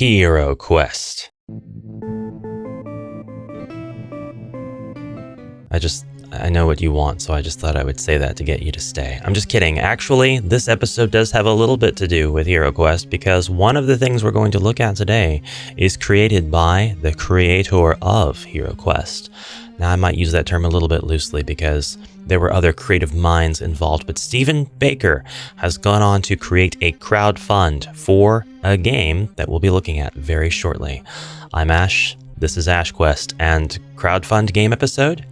HeroQuest. I know what you want, so I just thought I would say that to get you to stay. I'm just kidding. Actually, this episode does have a little bit to do with HeroQuest because one of the things we're going to look at today is created by the creator of HeroQuest. Now, I might use that term a little bit loosely because there were other creative minds involved, but Stephen Baker has gone on to create a crowdfund for a game that we'll be looking at very shortly. I'm Ash, this is AshQuest, and crowdfund game episode.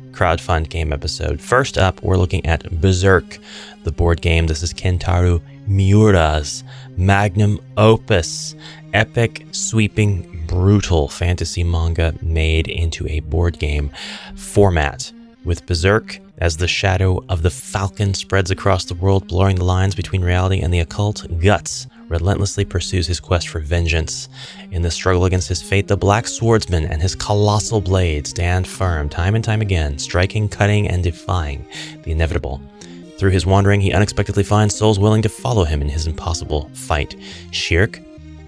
First up, we're looking at Berserk, the board game. This is Kentaro Miura's magnum opus, epic, sweeping, brutal fantasy manga made into a board game format. With Berserk as the shadow of the falcon spreads across the world, blurring the lines between reality and the occult, Guts relentlessly pursues his quest for vengeance. In the struggle against his fate, the Black Swordsman and his colossal blade stand firm time and time again, striking, cutting, and defying the inevitable. Through his wandering, he unexpectedly finds souls willing to follow him in his impossible fight. Shirk,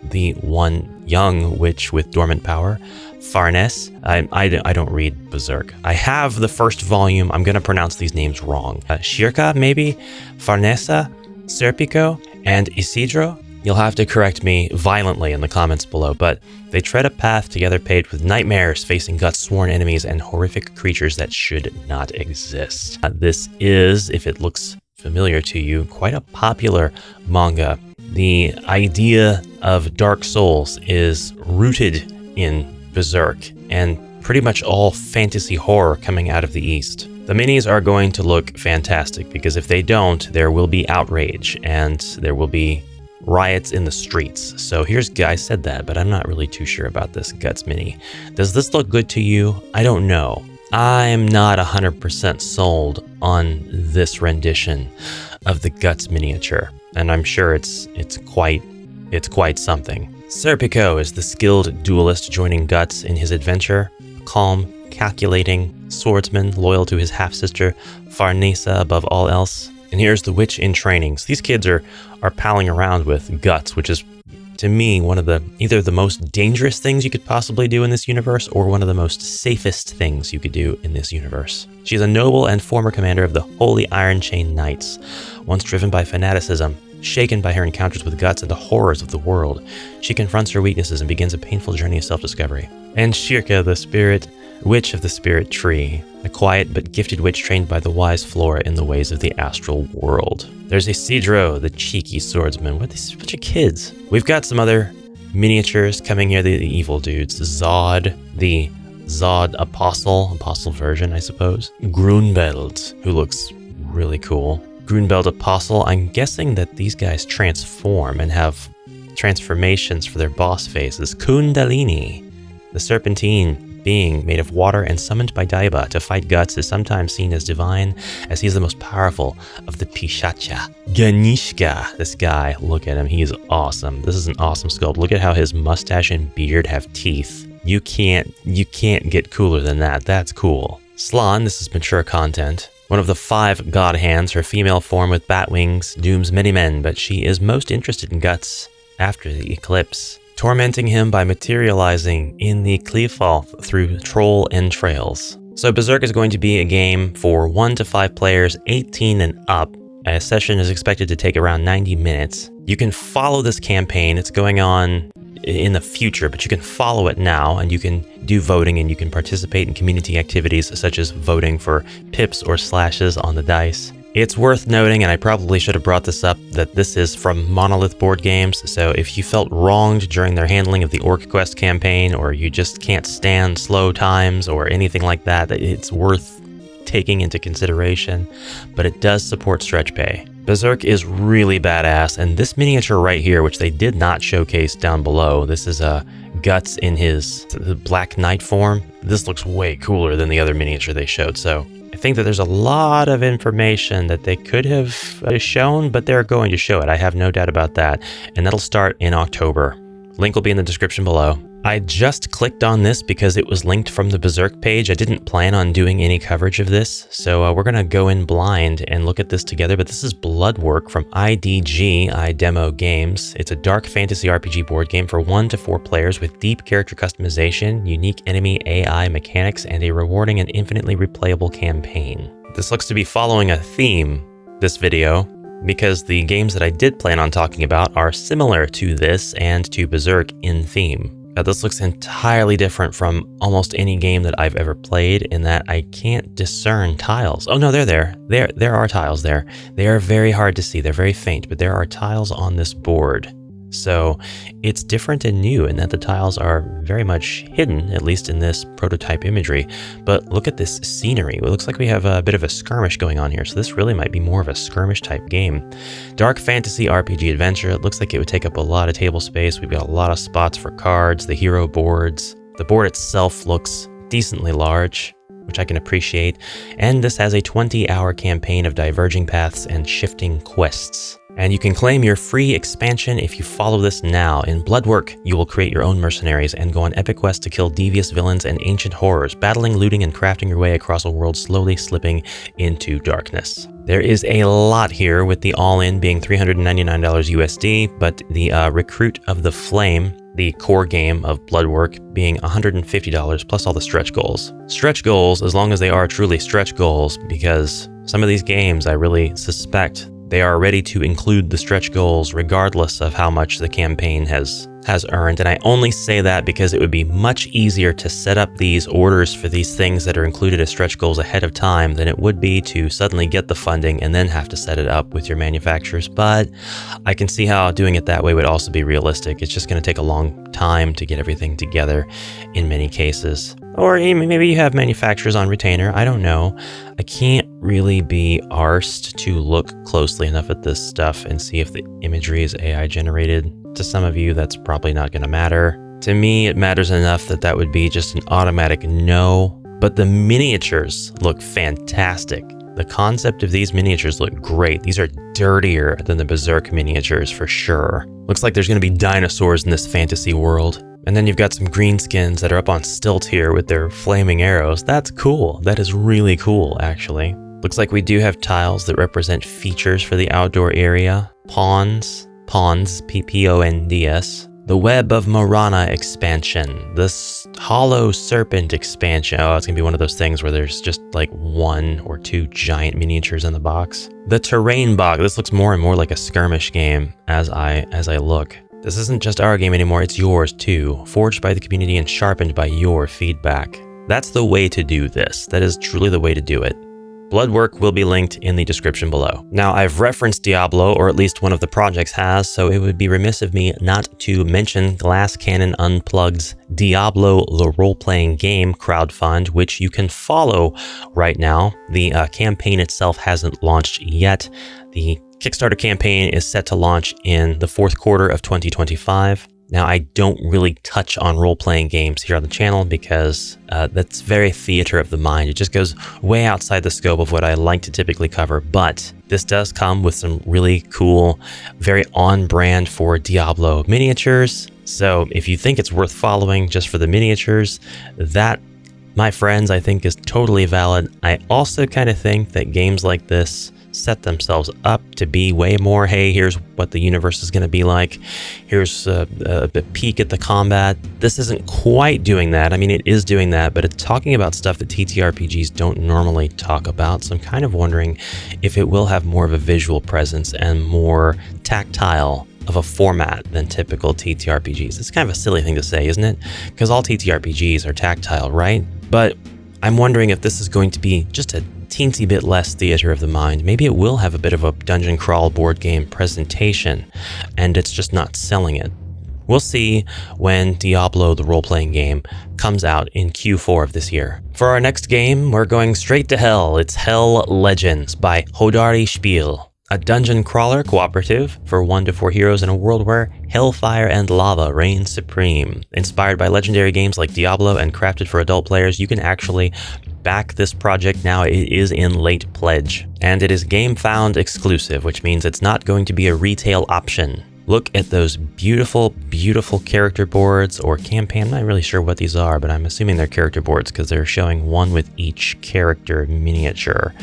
the one young witch with dormant power. Farnes, I don't read Berserk. I have the first volume. I'm going to pronounce these names wrong. Shirka, maybe? Farnesa, Serpico, and Isidro? You'll have to correct me violently in the comments below, but they tread a path together paved with nightmares, facing Guts' sworn enemies and horrific creatures that should not exist. This is, if it looks familiar to you, quite a popular manga. The idea of Dark Souls is rooted in Berserk and pretty much all fantasy horror coming out of the East. The minis are going to look fantastic because if they don't, there will be outrage and there will be riots in the streets. So here's Guy said that, but I'm not really too sure about this Guts mini. Does this look good to you? I don't know. I'm not 100% sold on this rendition of the Guts miniature, and I'm sure it's quite something. Serpico is the skilled duelist joining Guts in his adventure. Calm, calculating swordsman, loyal to his half-sister Farnesa above all else. And here's the witch in training. So these kids are palling around with Guts, which is, to me, one of either the most dangerous things you could possibly do in this universe or one of the most safest things you could do in this universe. She's a noble and former commander of the Holy Iron Chain Knights, once driven by fanaticism. Shaken by her encounters with Guts and the horrors of the world, she confronts her weaknesses and begins a painful journey of self-discovery. And Shirka, the witch of the spirit tree, a quiet but gifted witch trained by the wise Flora in the ways of the astral world. There's Isidro, the cheeky swordsman. What, these bunch of kids? We've got some other miniatures coming here, the evil dudes. Zod, the Zod apostle version, I suppose. Grunbeld, who looks really cool. Grunbeld Apostle, I'm guessing that these guys transform and have transformations for their boss faces. Kundalini, the serpentine being made of water and summoned by Daiba to fight Guts, is sometimes seen as divine, as he's the most powerful of the Pishacha. Ganishka, this guy, look at him, he is awesome. This is an awesome sculpt. Look at how his mustache and beard have teeth. You can't get cooler than that. That's cool. Slan, this is mature content. One of the 5 god hands, her female form with bat wings, dooms many men, but she is most interested in Guts after the eclipse, tormenting him by materializing in the Qliphoth through troll entrails. So Berserk is going to be a game for 1 to 5 players, 18 and up. A session is expected to take around 90 minutes. You can follow this campaign. It's going on in the future, but you can follow it now, and you can do voting, and you can participate in community activities such as voting for pips or slashes on the dice. It's worth noting, and I probably should have brought this up, that this is from Monolith Board Games, so if you felt wronged during their handling of the HeroQuest campaign, or you just can't stand slow times or anything like that, it's worth taking into consideration, but it does support stretch pay. Berserk is really badass, and this miniature right here, which they did not showcase down below, this is Guts in his Black Knight form. This looks way cooler than the other miniature they showed, so I think that there's a lot of information that they could have shown, but they're going to show it. I have no doubt about that, and that'll start in October. Link will be in the description below. I just clicked on this because it was linked from the Berserk page. I didn't plan on doing any coverage of this, so we're gonna go in blind and look at this together. But this is Bloodwork from IDG, iDemo Games. It's a dark fantasy RPG board game for 1 to 4 players with deep character customization, unique enemy AI mechanics, and a rewarding and infinitely replayable campaign. This looks to be following a theme, this video, because the games that I did plan on talking about are similar to this and to Berserk in theme. This looks entirely different from almost any game that I've ever played in that I can't discern tiles. Oh no, they're there. There are tiles there. They are very hard to see. They're very faint, but there are tiles on this board. So it's different and new in that the tiles are very much hidden, at least in this prototype imagery. But look at this scenery. It looks like we have a bit of a skirmish going on here. So this really might be more of a skirmish type game. Dark fantasy RPG adventure. It looks like it would take up a lot of table space. We've got a lot of spots for cards, the hero boards. The board itself looks decently large, which I can appreciate. And this has a 20-hour campaign of diverging paths and shifting quests. And you can claim your free expansion if you follow this now. In Bloodwork, you will create your own mercenaries and go on epic quests to kill devious villains and ancient horrors, battling, looting, and crafting your way across a world slowly slipping into darkness. There is a lot here, with the all-in being $399 USD, but the Recruit of the Flame, the core game of Bloodwork, being $150 plus all the stretch goals. Stretch goals, as long as they are truly stretch goals, because some of these games I really suspect they are ready to include the stretch goals regardless of how much the campaign has earned. And I only say that because it would be much easier to set up these orders for these things that are included as stretch goals ahead of time than it would be to suddenly get the funding and then have to set it up with your manufacturers. But I can see how doing it that way would also be realistic. It's just going to take a long time to get everything together in many cases. Or maybe you have manufacturers on retainer, I don't know. I can't really be arsed to look closely enough at this stuff and see if the imagery is AI generated. To some of you, that's probably not going to matter. To me, it matters enough that that would be just an automatic no. But the miniatures look fantastic. The concept of these miniatures look great. These are dirtier than the Berserk miniatures for sure. Looks like there's going to be dinosaurs in this fantasy world. And then you've got some greenskins that are up on stilts here with their flaming arrows. That's cool. That is really cool, actually. Looks like we do have tiles that represent features for the outdoor area. Pawns, P-P-O-N-D-S. The Web of Marana expansion. The Hollow Serpent expansion. Oh, it's going to be one of those things where there's just like 1 or 2 giant miniatures in the box. The Terrain Box. This looks more and more like a skirmish game as I look. This isn't just our game anymore, it's yours too, forged by the community and sharpened by your feedback. That's the way to do this. That is truly the way to do it. Bloodwork will be linked in the description below. Now, I've referenced Diablo, or at least one of the projects has, so it would be remiss of me not to mention Glass Cannon Unplugged's Diablo, the role-playing game crowdfund, which you can follow right now. The campaign itself hasn't launched yet. The Kickstarter campaign is set to launch in the 4th quarter of 2025. Now, I don't really touch on role-playing games here on the channel because that's very theater of the mind. It just goes way outside the scope of what I like to typically cover, but this does come with some really cool, very on-brand for Diablo miniatures. So if you think it's worth following just for the miniatures, that, my friends, I think is totally valid. I also kind of think that games like this set themselves up to be way more, hey, here's what the universe is going to be like. Here's a peek at the combat. This isn't quite doing that. I mean, it is doing that, but it's talking about stuff that TTRPGs don't normally talk about. So I'm kind of wondering if it will have more of a visual presence and more tactile of a format than typical TTRPGs. It's kind of a silly thing to say, isn't it? Because all TTRPGs are tactile, right? But I'm wondering if this is going to be just a teensy bit less theater of the mind. Maybe it will have a bit of a dungeon crawl board game presentation, and it's just not selling it. We'll see when Diablo, the role-playing game, comes out in Q4 of this year. For our next game, we're going straight to hell. It's Hell Legends by Hodari Spiele, a dungeon crawler cooperative for 1 to 4 heroes in a world where hellfire and lava reign supreme. Inspired by legendary games like Diablo and crafted for adult players, you can actually back this project now. It is in late pledge, and it is GameFound exclusive, which means it's not going to be a retail option. Look at those beautiful, beautiful character boards or campaign. I'm not really sure what these are, but I'm assuming they're character boards because they're showing one with each character miniature.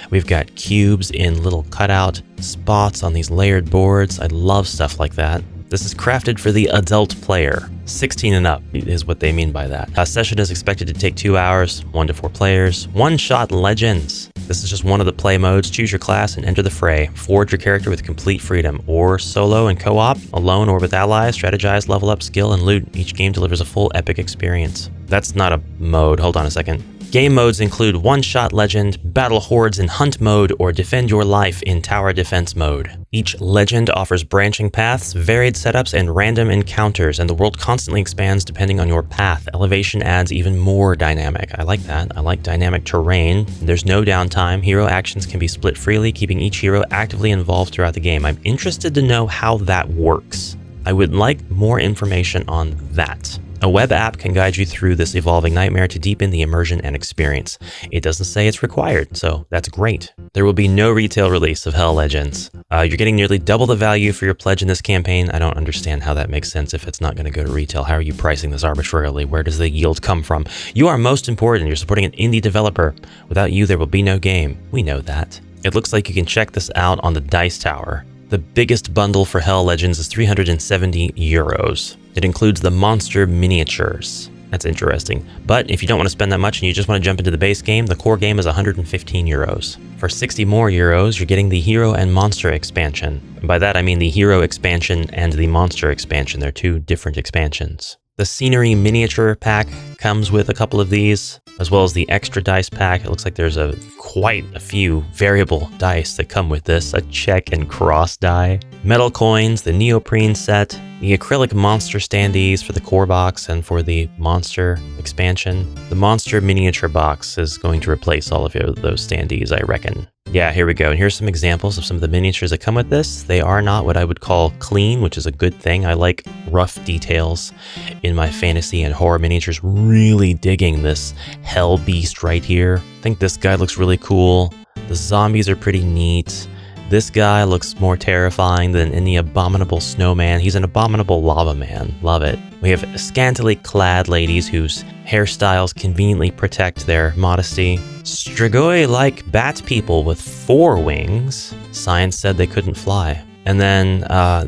We've got cubes in little cutout spots on these layered boards. I love stuff like that. This is crafted for the adult player. 16 and up is what they mean by that. A session is expected to take 2 hours, 1 to 4 players. One-shot legends. This is just one of the play modes. Choose your class and enter the fray. Forge your character with complete freedom, or solo and co-op, alone or with allies. Strategize, level up, skill, and loot. Each game delivers a full epic experience. That's not a mode. Hold on a second. Game modes include One-Shot Legend, Battle Hordes in Hunt mode, or Defend Your Life in Tower Defense mode. Each legend offers branching paths, varied setups, and random encounters, and the world constantly expands depending on your path. Elevation adds even more dynamic. I like that. I like dynamic terrain. There's no downtime. Hero actions can be split freely, keeping each hero actively involved throughout the game. I'm interested to know how that works. I would like more information on that. A web app can guide you through this evolving nightmare to deepen the immersion and experience. It doesn't say it's required, so that's great. There will be no retail release of Hell Legends. You're getting nearly double the value for your pledge in this campaign. I don't understand how that makes sense if it's not going to go to retail. How are you pricing this arbitrarily? Where does the yield come from? You are most important. You're supporting an indie developer. Without you, there will be no game. We know that. It looks like you can check this out on the Dice Tower. The biggest bundle for Hell Legends is 370 euros. It includes the monster miniatures. That's interesting. But if you don't want to spend that much and you just want to jump into the base game, the core game is 115 euros. For 60 more euros, you're getting the Hero and Monster expansion. And by that, I mean the Hero expansion and the Monster expansion. They're two different expansions. The Scenery Miniature Pack comes with a couple of these, as well as the Extra Dice Pack. It looks like there's quite a few variable dice that come with this. A check and cross die. Metal coins, the Neoprene set, the acrylic monster standees for the core box and for the monster expansion. The monster miniature box is going to replace all of those standees, I reckon. Yeah, here we go. And here's some examples of some of the miniatures that come with this. They are not what I would call clean, which is a good thing. I like rough details in my fantasy and horror miniatures. Really digging this hell beast right here. I think this guy looks really cool. The zombies are pretty neat. This guy looks more terrifying than any abominable snowman. He's an abominable lava man. Love it. We have scantily clad ladies whose hairstyles conveniently protect their modesty. Strigoi-like bat people with 4 wings. Science said they couldn't fly. And then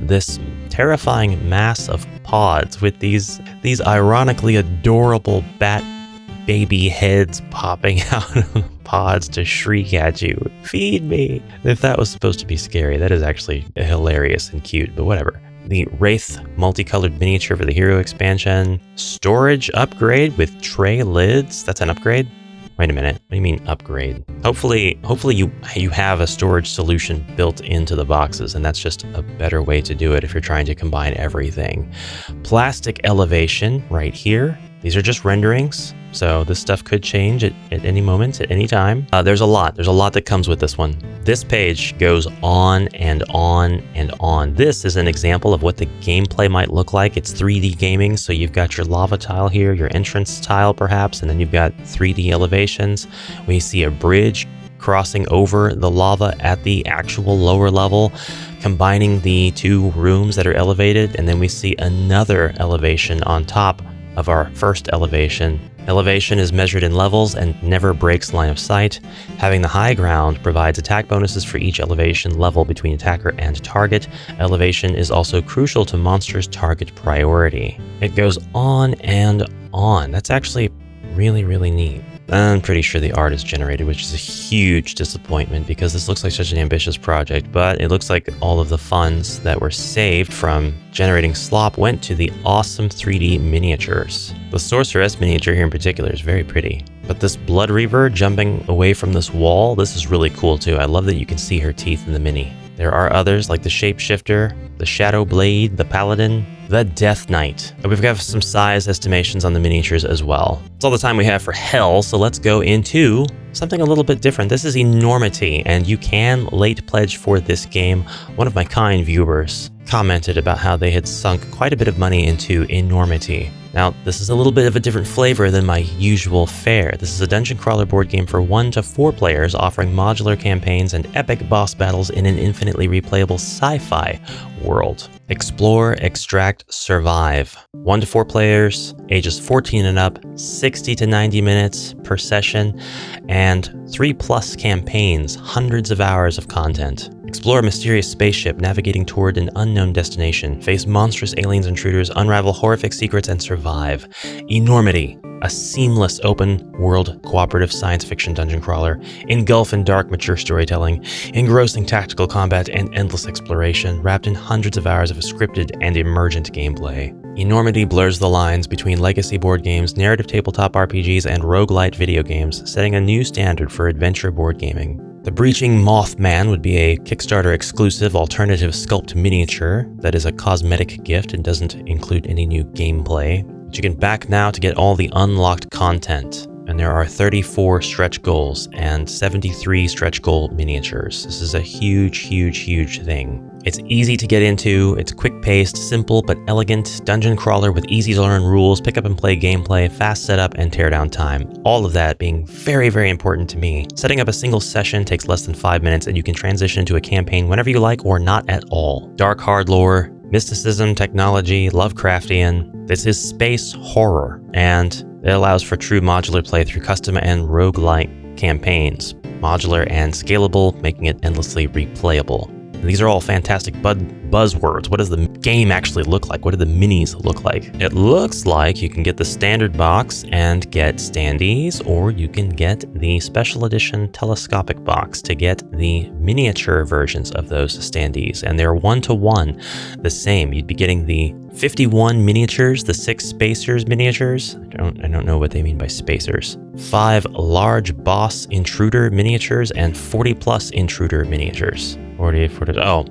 this terrifying mass of pods with these ironically adorable bat baby heads popping out of pods to shriek at you. Feed me! If that was supposed to be scary, that is actually hilarious and cute, but whatever. The Wraith multicolored miniature for the Hero expansion. Storage upgrade with tray lids. That's an upgrade? Wait a minute. What do you mean upgrade? Hopefully you have a storage solution built into the boxes, and that's just a better way to do it if you're trying to combine everything. Plastic elevation right here. These are just renderings, so this stuff could change at any moment, at any time. There's a lot that comes with this one. This page goes on and on and on. This is an example of what the gameplay might look like. It's 3D gaming, so you've got your lava tile here, your entrance tile perhaps, and then you've got 3D elevations. We see a bridge crossing over the lava at the actual lower level, combining the 2 rooms that are elevated, and then we see another elevation on top of our first elevation. Elevation is measured in levels and never breaks line of sight. Having the high ground provides attack bonuses for each elevation level between attacker and target. Elevation is also crucial to monsters' target priority. It goes on and on. That's actually really, really neat. I'm pretty sure the art is generated, which is a huge disappointment because this looks like such an ambitious project, but it looks like all of the funds that were saved from generating slop went to the awesome 3D miniatures. The Sorceress miniature here in particular is very pretty. But this Blood Reaver jumping away from this wall, this is really cool too. I love that you can see her teeth in the mini. There are others like the Shapeshifter, the Shadow Blade, the Paladin, the Death Knight. And we've got some size estimations on the miniatures as well. That's all the time we have for Hell, so let's go into something a little bit different. This is Enormity, and you can late pledge for this game. One of my kind viewers commented about how they had sunk quite a bit of money into Enormity. Now, this is a little bit of a different flavor than my usual fare. This is a dungeon crawler board game for 1 to 4 players, offering modular campaigns and epic boss battles in an infinitely replayable sci-fi world. Explore, extract, survive. 1 to 4 players, ages 14 and up, 60 to 90 minutes per session, and 3+ campaigns, hundreds of hours of content. Explore a mysterious spaceship navigating toward an unknown destination, face monstrous aliens intruders, unravel horrific secrets, and survive. Enormity, a seamless open-world cooperative science fiction dungeon crawler, engulf in dark, mature storytelling, engrossing tactical combat, and endless exploration, wrapped in hundreds of hours of scripted and emergent gameplay. Enormity blurs the lines between legacy board games, narrative tabletop RPGs, and roguelite video games, setting a new standard for adventure board gaming. The Breaching Mothman would be a Kickstarter exclusive alternative sculpt miniature that is a cosmetic gift and doesn't include any new gameplay. But you can back now to get all the unlocked content. And there are 34 stretch goals and 73 stretch goal miniatures. This is a huge, huge, huge thing. It's easy to get into, it's quick-paced, simple but elegant, dungeon crawler with easy-to-learn rules, pick-up-and-play gameplay, fast setup, and teardown time. All of that being very, very important to me. Setting up a single session takes less than 5 minutes, and you can transition into a campaign whenever you like or not at all. Dark hard lore, mysticism, technology, Lovecraftian. This is space horror, and it allows for true modular play through custom and roguelike campaigns. Modular and scalable, making it endlessly replayable. These are all fantastic buzzwords. What does the game actually look like? What do the minis look like? It looks like you can get the standard box and get standees, or you can get the special edition telescopic box to get the miniature versions of those standees. And they're 1-to-1 the same. You'd be getting the 51 miniatures, the 6 spacers miniatures. I don't know what they mean by spacers. 5 large boss intruder miniatures and 40+ intruder miniatures. 40, oh,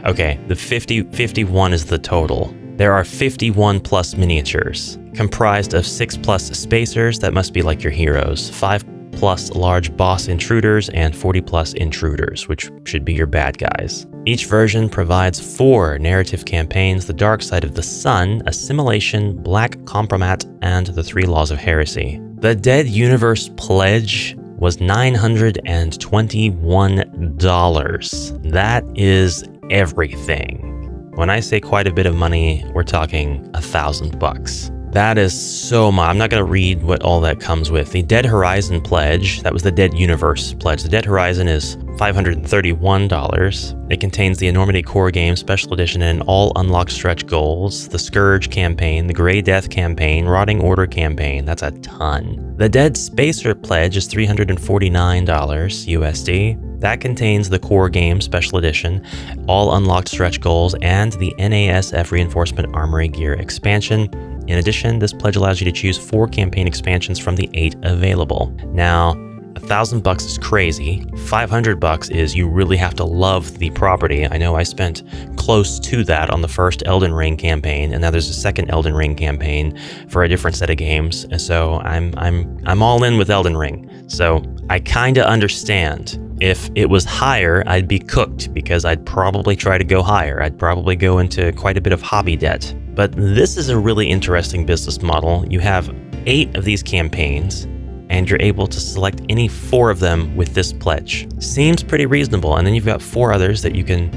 okay. The 51 is the total. There are 51+ miniatures, comprised of 6+ spacers, that must be like your heroes, 5+ large boss intruders, and 40+ intruders, which should be your bad guys. Each version provides 4 narrative campaigns: The Dark Side of the Sun, Assimilation, Black Compromat, and The 3 Laws of Heresy. The Dead Universe pledge was $921. That is everything. When I say quite a bit of money, we're talking $1,000. That is so much. I'm not going to read what all that comes with. The Dead Horizon pledge, that was the Dead Universe pledge. The Dead Horizon is $531. It contains the Enormity Core Game Special Edition and all unlocked stretch goals, the Scourge campaign, the Grey Death campaign, Rotting Order campaign. That's a ton. The Dead Spacer pledge is $349 USD. That contains the Core Game Special Edition, all unlocked stretch goals, and the NASF Reinforcement Armory Gear expansion. In addition, this pledge allows you to choose 4 campaign expansions from the 8 available. Now, $1,000 is crazy. $500 is you really have to love the property. I know I spent close to that on the first Elden Ring campaign, and now there's a second Elden Ring campaign for a different set of games. And so I'm all in with Elden Ring. So I kind of understand. If it was higher, I'd be cooked because I'd probably try to go higher. I'd probably go into quite a bit of hobby debt. But this is a really interesting business model. You have 8 of these campaigns, and you're able to select any 4 of them with this pledge. Seems pretty reasonable. And then you've got 4 others that you can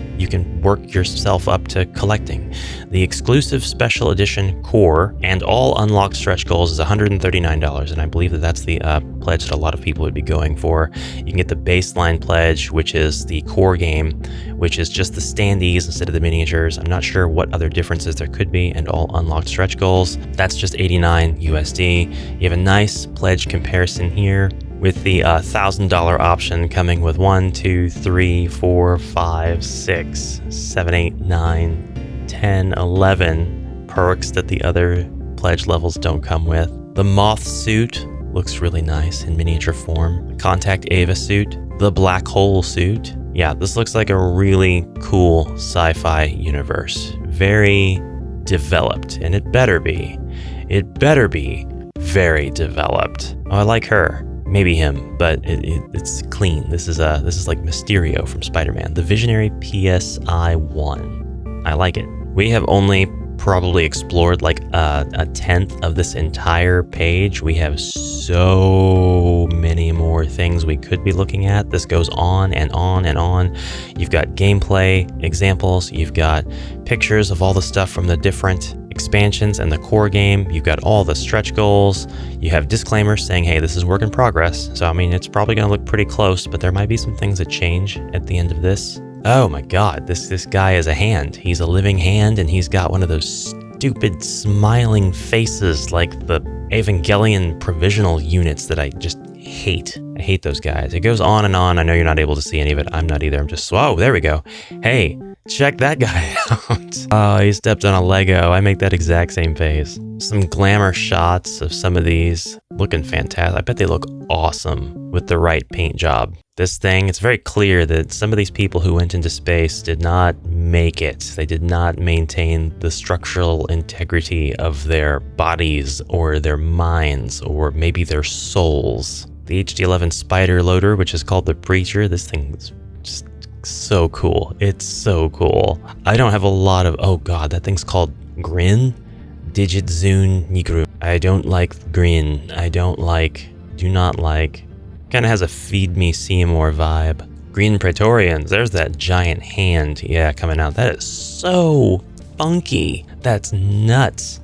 work yourself up to collecting. The exclusive special edition core and all unlocked stretch goals is $139, and I believe that that's the pledge that a lot of people would be going for. You can get the baseline pledge, which is the core game, which is just the standees instead of the miniatures. I'm not sure what other differences there could be, and all unlocked stretch goals. That's just $89 USD. You have a nice pledge comparison here, with the $1,000 option coming with 1, 2, 3, 4, 5, 6, 7, 8, 9, 10, 11 perks that the other pledge levels don't come with. The Moth suit looks really nice in miniature form. Contact Ava suit. The Black Hole suit. Yeah, this looks like a really cool sci-fi universe. Very developed, and it better be. It better be very developed. Oh, I like her. Maybe him, but it's clean. This is like Mysterio from Spider-Man. The Visionary PSI-1. I like it. We have only probably explored like a tenth of this entire page. We have so many more things we could be looking at. This goes on and on and on. You've got gameplay examples, you've got pictures of all the stuff from the different expansions and the core game, you've got all the stretch goals, you have disclaimers saying, hey, this is work in progress. So I mean, it's probably going to look pretty close, but there might be some things that change at the end of this. Oh my god, this guy is a hand. He's a living hand, and he's got one of those stupid smiling faces like the Evangelion provisional units that I just hate. I hate those guys. It goes on and on. I know you're not able to see any of it. I'm not either. I'm just, oh, there we go. Hey, check that guy out. Oh, he stepped on a Lego. I make that exact same face. Some glamour shots of some of these looking fantastic. I bet they look awesome with the right paint job. This thing, it's very clear that some of these people who went into space did not make it. They did not maintain the structural integrity of their bodies or their minds or maybe their souls. The HD11 spider loader, which is called the Breacher, this thing is just so cool. It's so cool. I don't have a lot of, oh god, that thing's called Grin? Digit Zune Nigru. I don't like Grin. Do not like. Kind of has a Feed Me Seymour vibe. Green Praetorians, there's that giant hand, yeah, coming out. That is so funky. That's nuts.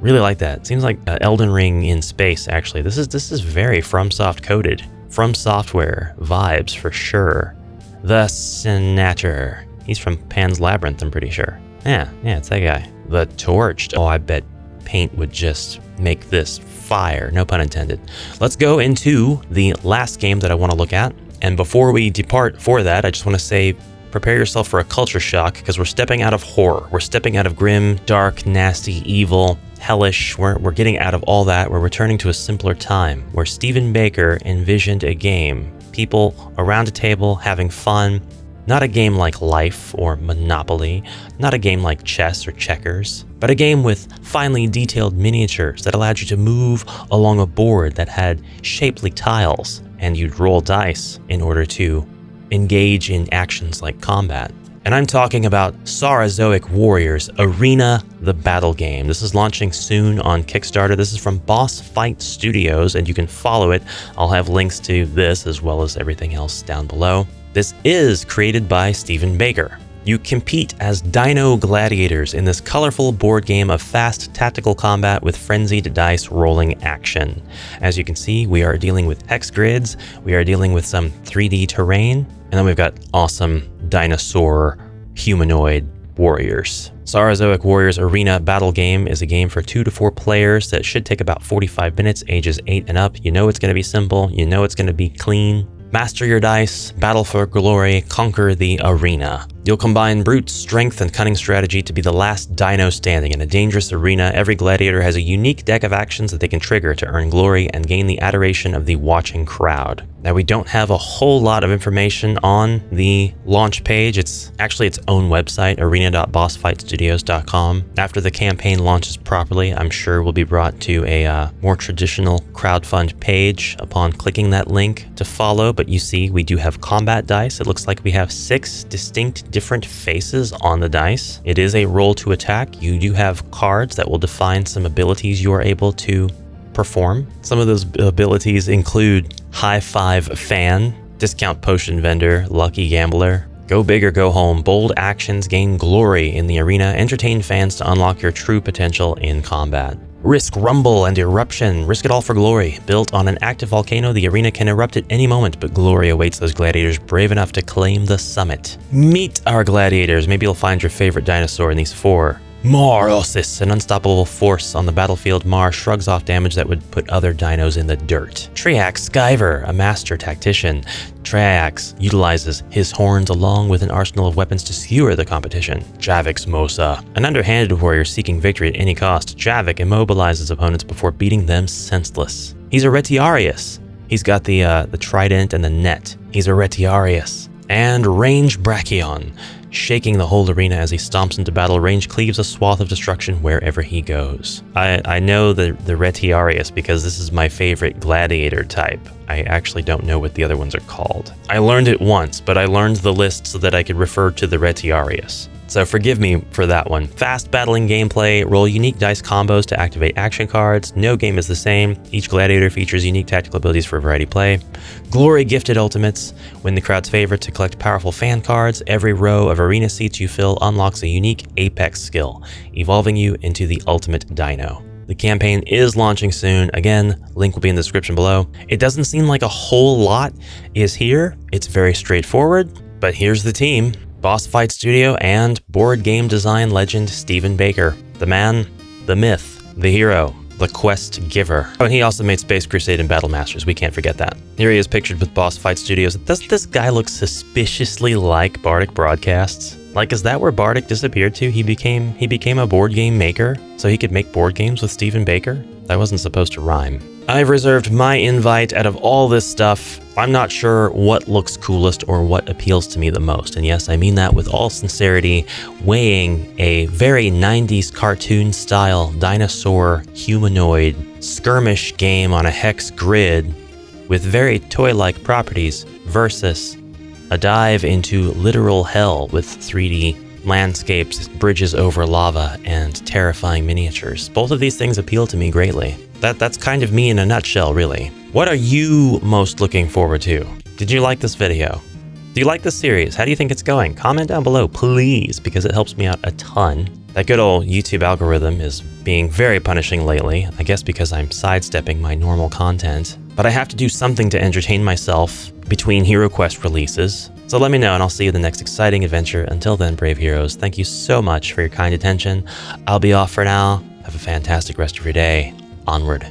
Really like that. Seems like Elden Ring in space, actually. This is very FromSoft coded. From Software vibes for sure. The Senator. He's from Pan's Labyrinth, I'm pretty sure. Yeah, it's that guy. The Torched. Oh, I bet paint would just make this fire, no pun intended. Let's go into the last game that I want to look at. And before we depart for that, I just want to say, prepare yourself for a culture shock, because we're stepping out of horror. We're stepping out of grim, dark, nasty, evil, hellish. We're getting out of all that. We're returning to a simpler time where Stephen Baker envisioned a game. People around a table having fun. Not a game like Life or Monopoly, not a game like chess or checkers, but a game with finely detailed miniatures that allowed you to move along a board that had shapely tiles, and you'd roll dice in order to engage in actions like combat. And I'm talking about Saurozoic Warriors Arena, the battle game. This is launching soon on Kickstarter. This is from Boss Fight Studios, and you can follow it. I'll have links to this as well as everything else down below. This is created by Stephen Baker. You compete as dino gladiators in this colorful board game of fast tactical combat with frenzied dice rolling action. As you can see, we are dealing with hex grids, we are dealing with some 3D terrain, and then we've got awesome dinosaur humanoid warriors. Saurozoic Warriors Arena Battle Game is a game for 2 to 4 players that should take about 45 minutes, ages 8 and up. You know it's going to be simple, you know it's going to be clean. Master your dice, battle for glory, conquer the arena. You'll combine brute strength and cunning strategy to be the last dino standing in a dangerous arena. Every gladiator has a unique deck of actions that they can trigger to earn glory and gain the adoration of the watching crowd. Now, we don't have a whole lot of information on the launch page. It's actually its own website, arena.bossfightstudios.com. After the campaign launches properly, I'm sure we'll be brought to a more traditional crowdfund page upon clicking that link to follow. But you see, we do have combat dice. It looks like we have 6 distinct different faces on the dice. It is a roll to attack. You do have cards that will define some abilities you are able to perform. Some of those abilities include High Five Fan, Discount Potion Vendor, Lucky Gambler, Go Big or Go Home, bold actions gain glory in the arena, entertain fans to unlock your true potential in combat. Risk Rumble and Eruption, risk it all for glory. Built on an active volcano, the arena can erupt at any moment, but glory awaits those gladiators brave enough to claim the summit. Meet our gladiators. Maybe you'll find your favorite dinosaur in these 4. Marosis, an unstoppable force on the battlefield. Mar shrugs off damage that would put other dinos in the dirt. Triax Skyver, a master tactician. Triax utilizes his horns along with an arsenal of weapons to skewer the competition. Javix Mosa, an underhanded warrior seeking victory at any cost. Javik immobilizes opponents before beating them senseless. He's a Retiarius. He's got the trident and the net. He's a Retiarius. And Range Brachion. Shaking the whole arena as he stomps into battle, Range cleaves a swath of destruction wherever he goes. I know the Retiarius because this is my favorite gladiator type. I actually don't know what the other ones are called. I learned it once, but I learned the list so that I could refer to the Retiarius. So forgive me for that one. Fast battling gameplay, roll unique dice combos to activate action cards. No game is the same. Each gladiator features unique tactical abilities for variety play. Glory gifted ultimates. Win the crowd's favor to collect powerful fan cards. Every row of arena seats you fill unlocks a unique apex skill, evolving you into the ultimate dino. The campaign is launching soon. Again, link will be in the description below. It doesn't seem like a whole lot is here. It's very straightforward, but here's the team. Boss Fight Studio and board game design legend Stephen Baker. The man, the myth, the hero, the quest giver. Oh, and he also made Space Crusade and Battle Masters. We can't forget that. Here he is pictured with Boss Fight Studios. Doesn't this guy look suspiciously like Bardic Broadcasts? Like, is that where Bardic disappeared to? He became a board game maker so he could make board games with Stephen Baker? That wasn't supposed to rhyme. I've reserved my invite out of all this stuff. I'm not sure what looks coolest or what appeals to me the most. And yes, I mean that with all sincerity, weighing a very 90s cartoon style dinosaur humanoid skirmish game on a hex grid with very toy-like properties versus a dive into literal hell with 3D landscapes, bridges over lava, and terrifying miniatures. Both of these things appeal to me greatly. That's kind of me in a nutshell, really. What are you most looking forward to? Did you like this video? Do you like this series? How do you think it's going? Comment down below, please, because it helps me out a ton. That good old YouTube algorithm is being very punishing lately, I guess because I'm sidestepping my normal content. But I have to do something to entertain myself between HeroQuest releases. So let me know and I'll see you in the next exciting adventure. Until then, brave heroes, thank you so much for your kind attention. I'll be off for now. Have a fantastic rest of your day. Onward.